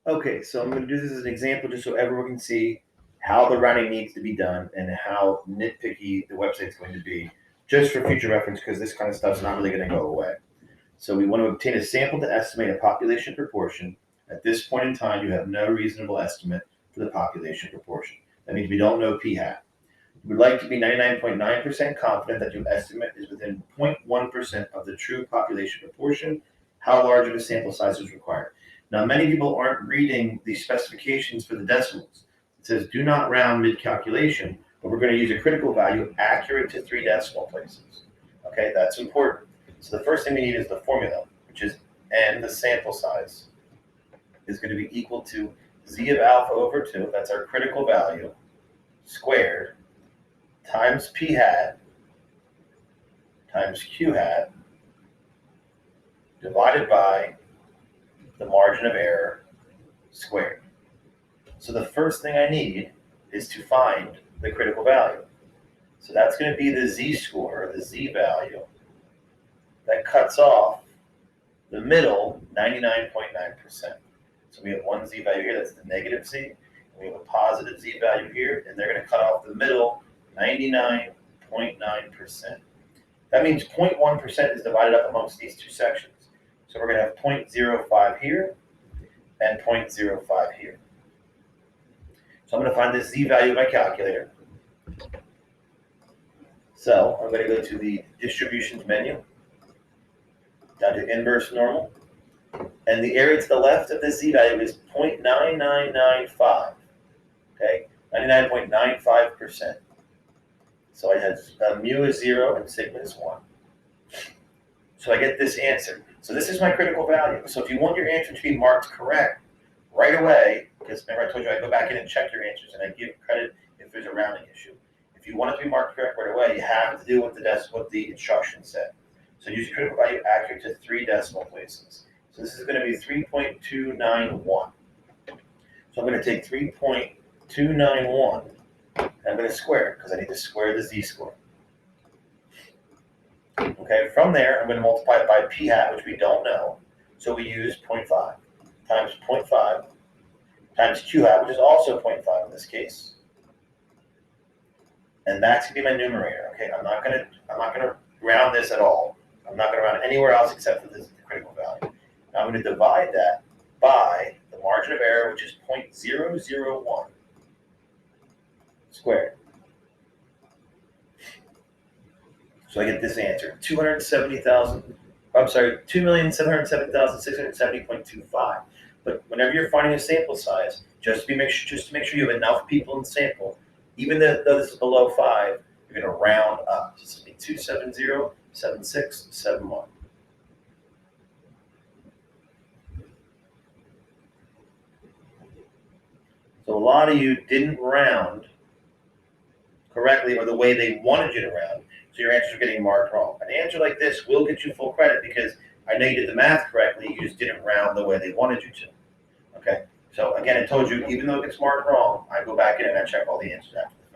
Okay, so I'm going to do this as an example just so everyone can see how the rounding needs to be done and how nitpicky the website's going to be, just for future reference, because this kind of stuff's not really going to go away. So we want to obtain a sample to estimate a population proportion. At this point in time, you have no reasonable estimate for the population proportion. That means we don't know p hat. We would like to be 99.9% confident that your estimate is within 0.1% of the true population proportion. How large of a sample size is required? Now, many people aren't reading the specifications for the decimals. It says do not round mid-calculation, but we're going to use a critical value accurate to 3 decimal places. Okay, that's important. So the first thing we need is the formula, which is n, the sample size, is going to be equal to z of alpha over 2, that's our critical value, squared, times p hat times q hat divided by the margin of error squared. So the first thing I need is to find the critical value. So that's going to be the z-score, or the z-value, that cuts off the middle 99.9%. So we have one z-value here, that's the negative z, and we have a positive z-value here, and they're going to cut off the middle 99.9%. That means 0.1% is divided up amongst these two sections. So we're going to have 0.05 here and 0.05 here. So I'm going to find this z-value in my calculator. So I'm going to go to the distributions menu, down to inverse normal, and the area to the left of this z-value is 0.9995. Okay, 99.95%. So I have mu is 0 and sigma is 1. So I get this answer. So this is my critical value. So if you want your answer to be marked correct right away, because remember I told you I go back in and check your answers and I give credit if there's a rounding issue. If you want it to be marked correct right away, you have to do what the instructions said. So use your critical value accurate to 3 decimal places. So this is going to be 3.291. So I'm going to take 3.291 and I'm going to square it because I need to square the z-score. Okay, from there I'm going to multiply it by p hat, which we don't know. So we use 0.5 times 0.5 times q hat, which is also 0.5 in this case. And that's going to be my numerator. Okay, I'm not going to round this at all. I'm not going to round anywhere else except for this critical value. Now I'm going to divide that by the margin of error, which is 0.001 squared. So I get this answer: 2,770,670.25. But whenever you're finding a sample size, just to make sure you have enough people in the sample, even though this is below 5, you're going to round up. So this will be 270.7671. So a lot of you didn't round correctly or the way they wanted you to round, so your answers are getting marked wrong. An answer like this will get you full credit because I know you did the math correctly, you just didn't round the way they wanted you to. Okay, so again, I told you, even though it gets marked wrong, I go back in and I check all the answers after the